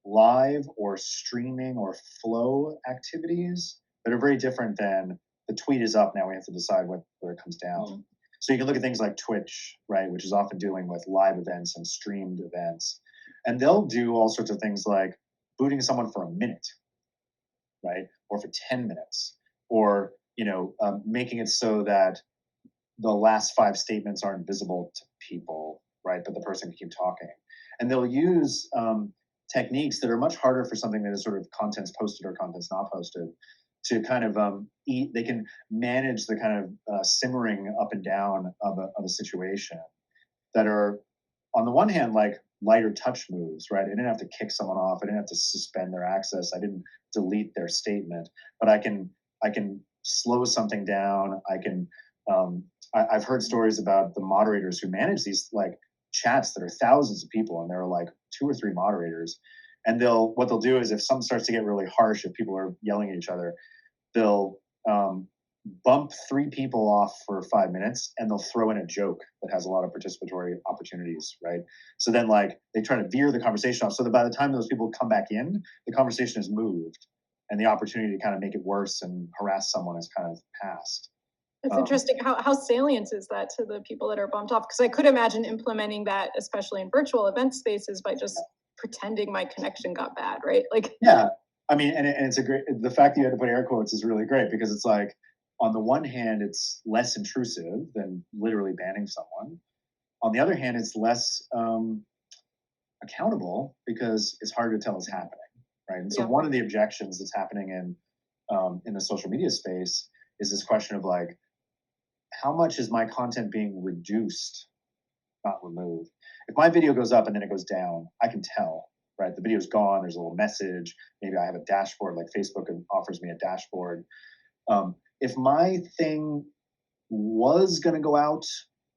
live or streaming or flow activities that are very different than the tweet is up. Now we have to decide where it comes down. Mm-hmm. So you can look at things like Twitch, right, which is often dealing with live events and streamed events. And they'll do all sorts of things like booting someone for a minute, right, or for 10 minutes, or making it so that the last 5 statements aren't visible to people, right, but the person can keep talking. And they'll use techniques that are much harder for something that is sort of contents posted or contents not posted to kind of they can manage the kind of simmering up and down of a situation that are, on the one hand, like lighter touch moves, right? I didn't have to kick someone off. I didn't have to suspend their access. I didn't delete their statement, but I can slow something down. I can, I've heard stories about the moderators who manage these like chats that are thousands of people, and there are like 2 or 3 moderators. And what they'll do is if something starts to get really harsh, if people are yelling at each other, they'll bump 3 people off for 5 minutes, and they'll throw in a joke that has a lot of participatory opportunities, right? So then like they try to veer the conversation off so that by the time those people come back in, the conversation has moved and the opportunity to kind of make it worse and harass someone has kind of passed. It's interesting. How salient is that to the people that are bumped off? Because I could imagine implementing that, especially in virtual event spaces, by just pretending my connection got bad, right? Like, yeah, I mean, and it's the fact that you had to put air quotes is really great because it's like, on the one hand, it's less intrusive than literally banning someone. On the other hand, it's less accountable because it's hard to tell it's happening, right? And so Yeah. one of the objections that's happening in the social media space is this question of like, how much is my content being reduced, not removed? If my video goes up and then it goes down, I can tell, right? The video's gone. There's a little message. Maybe I have a dashboard, like Facebook offers me a dashboard. If my thing was going to go out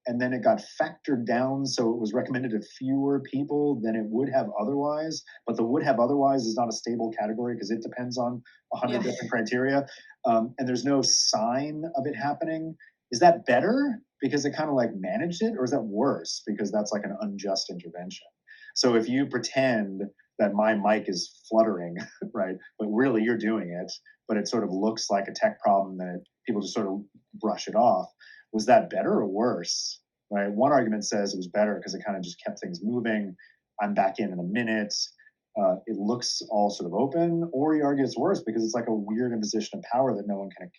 and then it got factored down so it was recommended to fewer people than it would have otherwise, but the would have otherwise is not a stable category because it depends on 100 different criteria, and there's no sign of it happening. Is that better because it kind of like managed it, or is that worse because that's like an unjust intervention? So if you pretend that my mic is fluttering, right, but really you're doing it, but it sort of looks like a tech problem that people just sort of brush it off, was that better or worse? Right? One argument says it was better because it kind of just kept things moving. I'm back in a minute. It looks all sort of open. Or you argue it's worse because it's like a weird imposition of power that no one can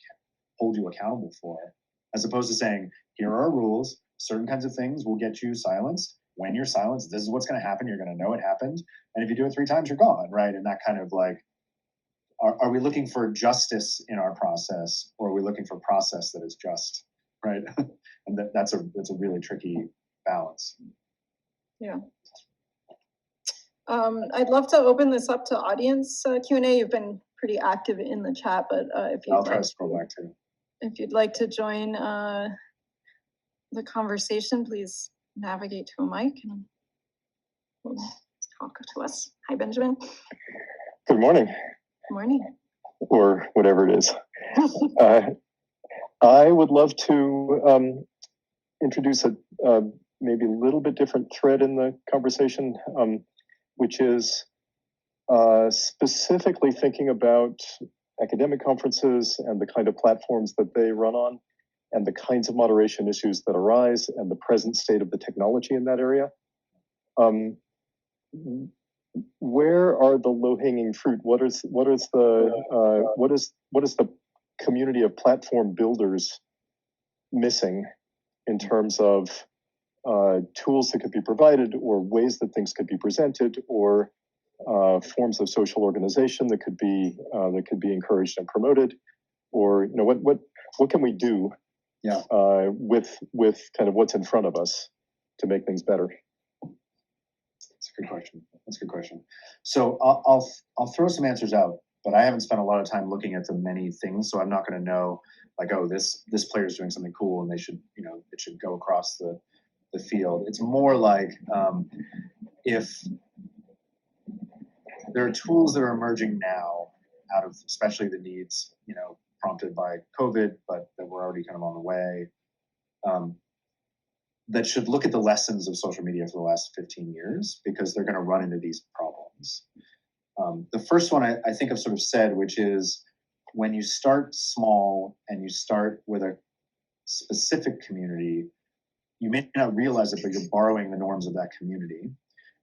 hold you accountable for, as opposed to saying, here are our rules. Certain kinds of things will get you silenced. When you're silenced, this is what's going to happen. You're going to know it happened. And if you do it 3 times, you're gone, right? And that kind of like, are we looking for justice in our process, or are we looking for process that is just, right? And that's a really tricky balance. Yeah. I'd love to open this up to audience Q&A. You've been pretty active in the chat, but if you'd I'll try to scroll back too. If you'd like to join the conversation, please navigate to a mic and talk to us. Hi, Benjamin. Good morning. Good morning. Or whatever it is. I would love to introduce a maybe a little bit different thread in the conversation, which is specifically thinking about academic conferences and the kind of platforms that they run on, and the kinds of moderation issues that arise, and the present state of the technology in that area. Where are the low-hanging fruit? What is the community of platform builders missing in terms of tools that could be provided, or ways that things could be presented, or forms of social organization that could be encouraged and promoted, or what can we do with kind of what's in front of us to make things better? That's a good question. That's a good question. So I'll throw some answers out, but I haven't spent a lot of time looking at the many things, so I'm not going to know like, oh, this player is doing something cool and they should, it should go across the field. It's more like if there are tools that are emerging now out of especially the needs, prompted by COVID, but that were already kind of on the way, that should look at the lessons of social media for the last 15 years, because they're going to run into these problems. The first one I think I've sort of said, which is when you start small and you start with a specific community, you may not realize it, but you're borrowing the norms of that community.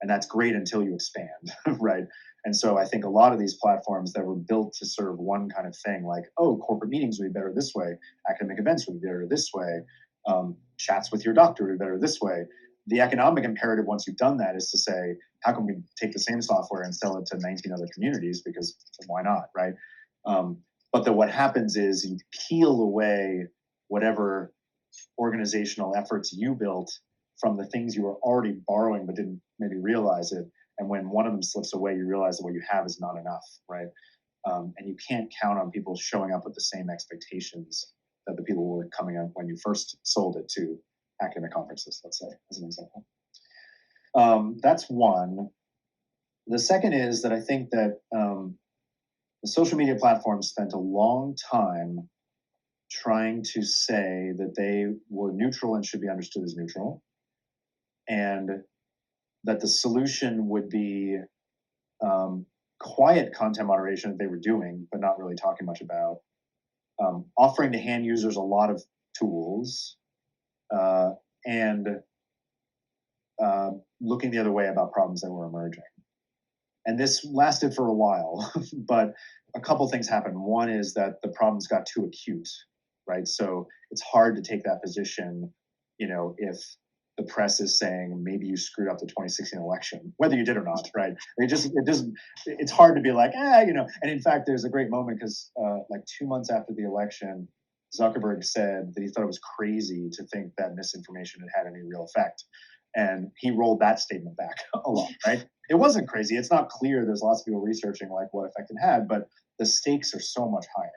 And that's great until you expand, right? And so I think a lot of these platforms that were built to serve one kind of thing, like, oh, corporate meetings would be better this way, academic events would be better this way, chats with your doctor would be better this way. The economic imperative, once you've done that, is to say, how can we take the same software and sell it to 19 other communities? Because why not, right? But then what happens is you peel away whatever organizational efforts you built from the things you were already borrowing but didn't maybe realize it. And when one of them slips away, you realize that what you have is not enough, right? And you can't count on people showing up with the same expectations that the people were coming up when you first sold it to academic conferences, let's say, as an example. That's one. The second is that I think that the social media platforms spent a long time trying to say that they were neutral and should be understood as neutral, and that the solution would be quiet content moderation that they were doing, but not really talking much about, offering to hand users a lot of tools, and looking the other way about problems that were emerging. And this lasted for a while, but a couple things happened. One is that the problems got too acute, right? So it's hard to take that position, if the press is saying maybe you screwed up the 2016 election, whether you did or not, right? It's hard to be like, you know. And in fact, there's a great moment because like 2 months after the election, Zuckerberg said that he thought it was crazy to think that misinformation had any real effect. And he rolled that statement back a lot, right? It wasn't crazy. It's not clear. There's lots of people researching like what effect it had, but the stakes are so much higher.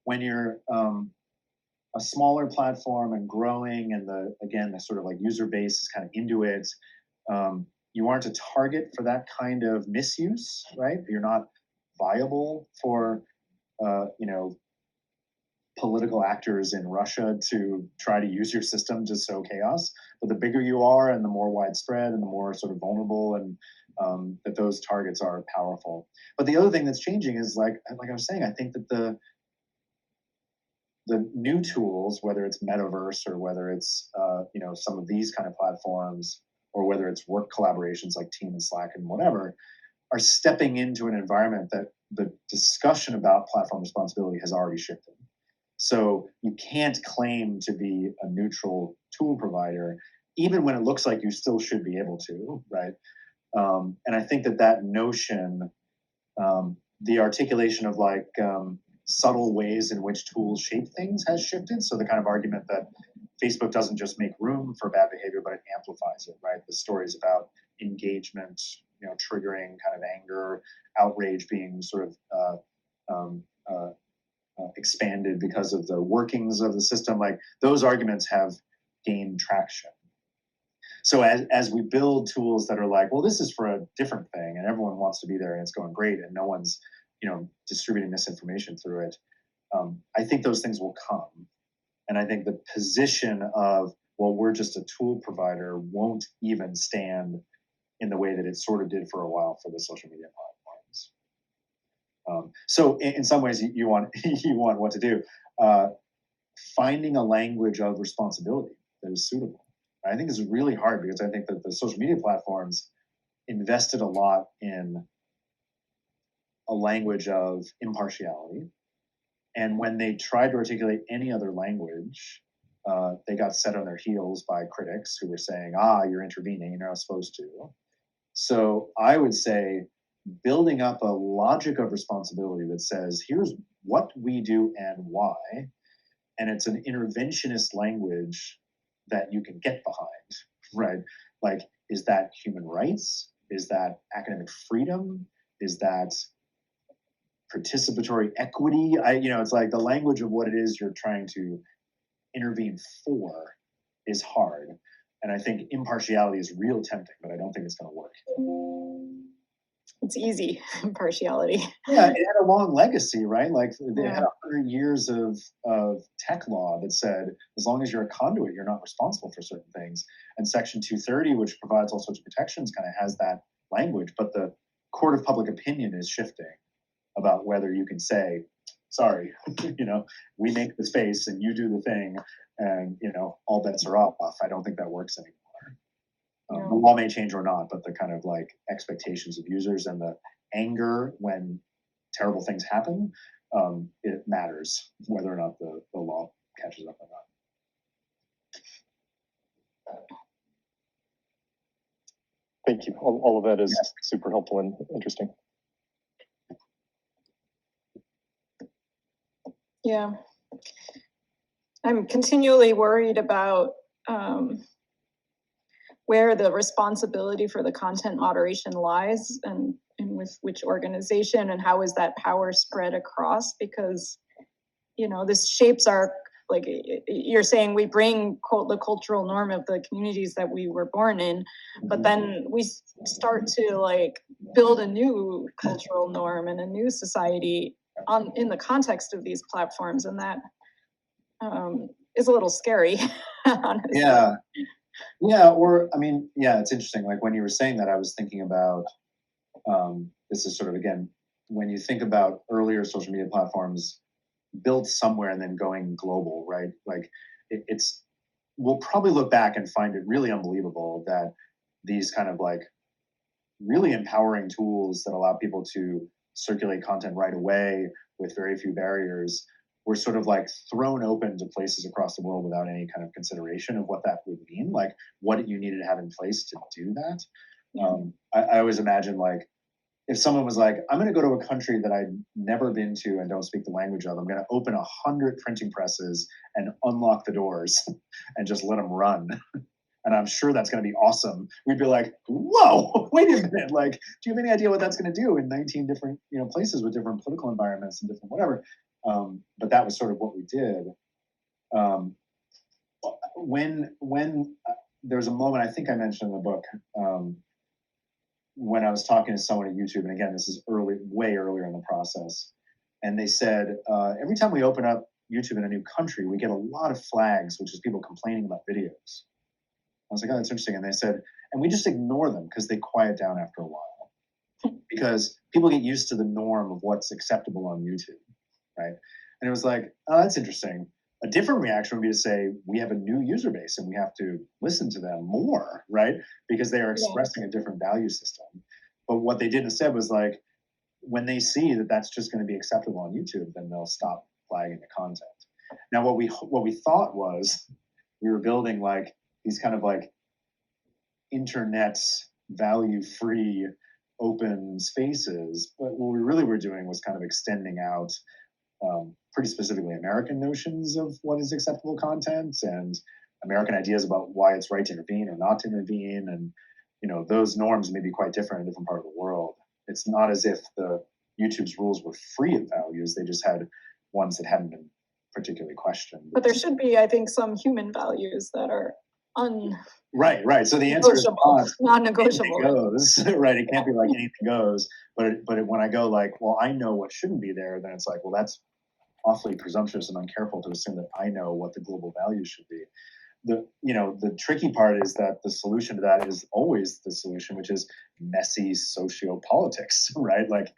When you're a smaller platform and growing, and the sort of like user base is kind of into it, you aren't a target for that kind of misuse, right? You're not viable for you know, political actors in Russia to try to use your system to sow chaos. But the bigger you are and the more widespread and the more sort of vulnerable, and that those targets are powerful. But the other thing that's changing is like I was saying, I think that the new tools, whether it's metaverse or whether it's you know, some of these kind of platforms, or whether it's work collaborations like Team and Slack and whatever, are stepping into an environment that the discussion about platform responsibility has already shifted. So you can't claim to be a neutral tool provider, even when it looks like you still should be able to, right? And I think that notion, the articulation of like subtle ways in which tools shape things has shifted. So the kind of argument that Facebook doesn't just make room for bad behavior, but it amplifies it, right? The stories about engagement, you know, triggering kind of anger, outrage being sort of expanded because of the workings of the system, like those arguments have gained traction. So as we build tools that are like, well, this is for a different thing and everyone wants to be there and it's going great and no one's, you know, distributing misinformation through it, I think those things will come. And I think the position of, well, we're just a tool provider won't even stand in the way that it sort of did for a while for the social media platforms. So in some ways you want you want what to do. Finding a language of responsibility that is suitable. I think this is really hard because I think that the social media platforms invested a lot in a language of impartiality. And when they tried to articulate any other language, they got set on their heels by critics who were saying, you're intervening, you're not supposed to. So I would say building up a logic of responsibility that says, here's what we do and why. And it's an interventionist language that you can get behind, right? Like, is that human rights? Is that academic freedom? Is that participatory equity? It's like the language of what it is you're trying to intervene for is hard. And I think impartiality is real tempting, but I don't think it's going to work. It's easy, impartiality. Yeah, it had a long legacy, right? Like they had 100 years of tech law that said, as long as you're a conduit, you're not responsible for certain things. And Section 230, which provides all sorts of protections, kind of has that language. But the court of public opinion is shifting about whether you can say, sorry, we make the space and you do the thing, and all bets are off. I don't think that works anymore. The law may change or not, but the kind of like expectations of users and the anger when terrible things happen, it matters whether or not the law catches up or not. Thank you. All of that is super helpful and interesting. Yeah. I'm continually worried about where the responsibility for the content moderation lies and with which organization, and how is that power spread across, because this shapes our, like you're saying, we bring the cultural norm of the communities that we were born in, but then we start to like build a new cultural norm and a new society in the context of these platforms, and that is a little scary. Honestly. It's interesting. Like when you were saying that, I was thinking about this is sort of, again, when you think about earlier social media platforms built somewhere and then going global, right? Like we'll probably look back and find it really unbelievable that these kind of like really empowering tools that allow people to circulate content right away with very few barriers were sort of like thrown open to places across the world without any kind of consideration of what that would mean, like what you needed to have in place to do that. I always imagine like if someone was like, I'm going to go to a country that I've never been to and don't speak the language of, I'm going to open 100 printing presses and unlock the doors and just let them run. And I'm sure that's going to be awesome. We'd be like, whoa, wait a minute. Like, do you have any idea what that's going to do in 19 different, places with different political environments and different whatever? But that was sort of what we did. When there's a moment, I think I mentioned in the book, when I was talking to someone at YouTube, and again, this is way earlier in the process, and they said, every time we open up YouTube in a new country, we get a lot of flags, which is people complaining about videos. I was like, oh, that's interesting. And they said, and we just ignore them because they quiet down after a while because people get used to the norm of what's acceptable on YouTube, right? And it was like, oh, that's interesting. A different reaction would be to say, we have a new user base and we have to listen to them more, right? Because they are expressing a different value system. But what they did instead was like, when they see that that's just going to be acceptable on YouTube, then they'll stop flagging the content. Now, what we thought was we were building like these kind of like internet value-free open spaces, but what we really were doing was kind of extending out pretty specifically American notions of what is acceptable content and American ideas about why it's right to intervene or not to intervene, and those norms may be quite different in different parts of the world. It's not as if the YouTube's rules were free of values; they just had ones that hadn't been particularly questioned. But there should be, I think, some human values that are Right. So the answer is non-negotiable. Goes right. It can't be like anything goes. But when I go like, well, I know what shouldn't be there, then it's like, well, that's awfully presumptuous and uncareful to assume that I know what the global values should be. The tricky part is that the solution to that is always the solution, which is messy sociopolitics, right? Like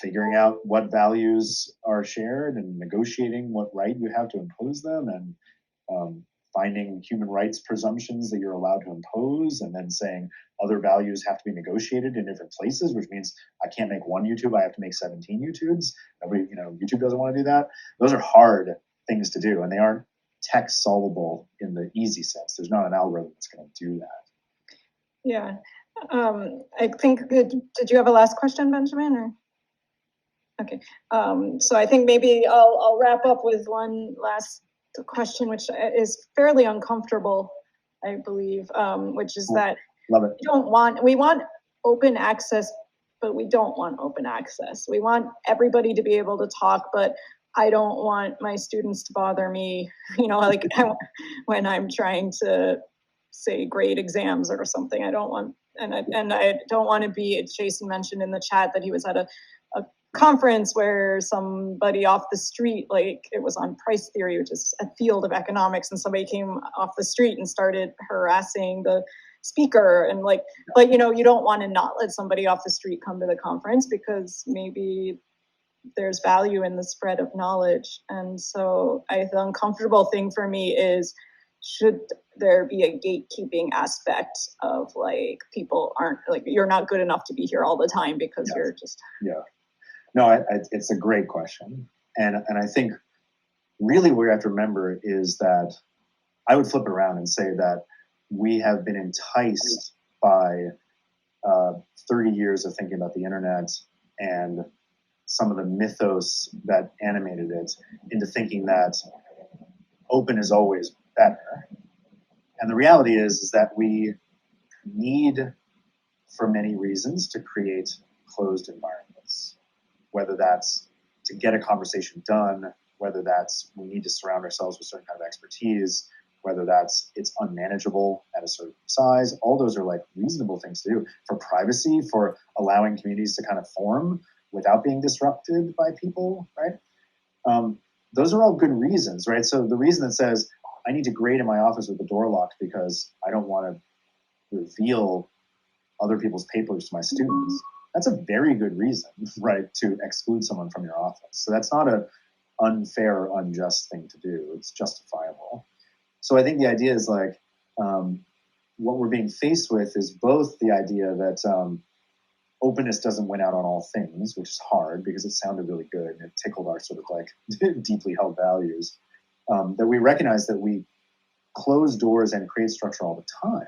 figuring out what values are shared and negotiating what right you have to impose them, and finding human rights presumptions that you're allowed to impose, and then saying other values have to be negotiated in different places, which means I can't make one YouTube, I have to make 17 YouTubes. Nobody, YouTube doesn't want to do that. Those are hard things to do, and they aren't tech solvable in the easy sense. There's not an algorithm that's going to do that. Yeah. I think, did you have a last question, Benjamin? Or? Okay. So I think maybe I'll wrap up with one last question, which is fairly uncomfortable, I believe, which is that Love it. We want open access, but we don't want open access. We want everybody to be able to talk, but I don't want my students to bother me, like when I'm trying to say grade exams or something. I don't want, and I don't want to be, Jason mentioned in the chat that he was at a conference where somebody off the street, like it was on price theory, which is a field of economics, and somebody came off the street and started harassing the speaker, and but you don't want to not let somebody off the street come to the conference because maybe there's value in the spread of knowledge. And so the uncomfortable thing for me is, should there be a gatekeeping aspect of like people aren't like, you're not good enough to be here all the time because you're just No, it's a great question, and I think really what we have to remember is that I would flip it around and say that we have been enticed by 30 years of thinking about the internet and some of the mythos that animated it into thinking that open is always better. And the reality is that we need, for many reasons, to create closed environments, whether that's to get a conversation done, whether that's we need to surround ourselves with certain kind of expertise, whether that's it's unmanageable at a certain size. All those are like reasonable things to do for privacy, for allowing communities to kind of form without being disrupted by people, right? Those are all good reasons, right? So the reason that says I need to grade in my office with the door locked because I don't want to reveal other people's papers to my students, that's a very good reason, right, to exclude someone from your office. So that's not an unfair or unjust thing to do. It's justifiable. So I think the idea is like what we're being faced with is both the idea that openness doesn't win out on all things, which is hard because it sounded really good and it tickled our sort of like deeply held values. That we recognize that we close doors and create structure all the time,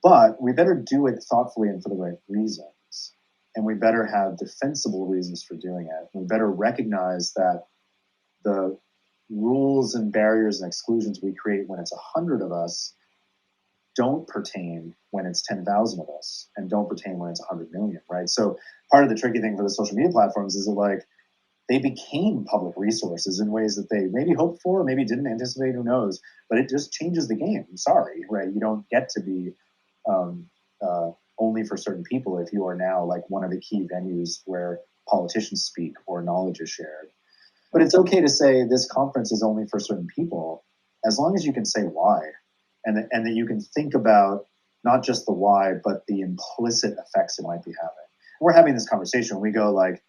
but we better do it thoughtfully and for the right reasons. And we better have defensible reasons for doing it. We better recognize that the rules and barriers and exclusions we create when it's 100 of us don't pertain when it's 10,000 of us, and don't pertain when it's 100 million, right? So part of the tricky thing for the social media platforms is that like they became public resources in ways that they maybe hoped for, maybe didn't anticipate, who knows, but it just changes the game. I'm sorry, right? You don't get to be only for certain people if you are now like one of the key venues where politicians speak or knowledge is shared. But it's okay to say this conference is only for certain people, as long as you can say why, and that you can think about not just the why, but the implicit effects it might be having. We're having this conversation. We go like,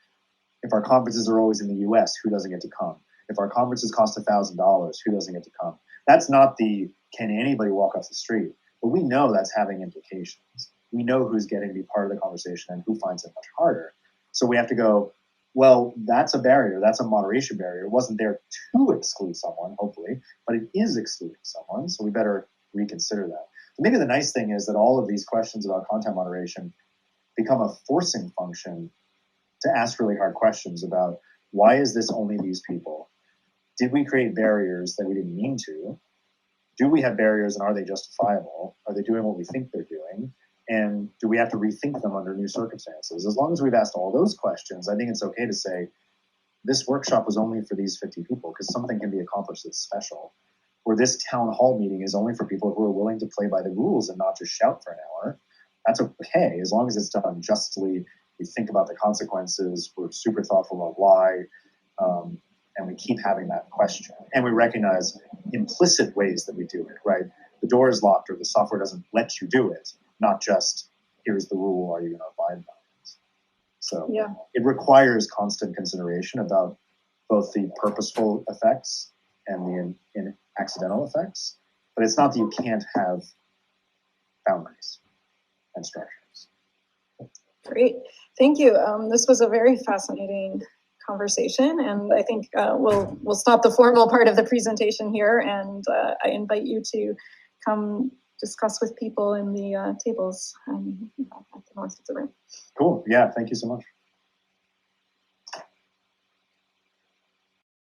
if our conferences are always in the US, who doesn't get to come? If our conferences cost $1,000, who doesn't get to come? That's not the, can anybody walk off the street? But we know that's having implications. We know who's getting to be part of the conversation and who finds it much harder. So we have to go, well, that's a barrier. That's a moderation barrier. It wasn't there to exclude someone, hopefully, but it is excluding someone. So we better reconsider that. But maybe the nice thing is that all of these questions about content moderation become a forcing function to ask really hard questions about why is this only these people? Did we create barriers that we didn't mean to? Do we have barriers and are they justifiable? Are they doing what we think they're doing? And do we have to rethink them under new circumstances? As long as we've asked all those questions, I think it's okay to say this workshop was only for these 50 people because something can be accomplished that's special. Or this town hall meeting is only for people who are willing to play by the rules and not just shout for an hour. That's okay, as long as it's done justly. We think about the consequences. We're super thoughtful about why. And we keep having that question. And we recognize implicit ways that we do it, right? The door is locked or the software doesn't let you do it, not just here's the rule, are you going to abide by it? So yeah, it requires constant consideration about both the purposeful effects and the accidental effects, but it's not that you can't have boundaries and structures. Great, thank you. This was a very fascinating conversation, and I think we'll stop the formal part of the presentation here, and I invite you to come discuss with people in the tables at the north of the room. Cool. Yeah. Thank you so much.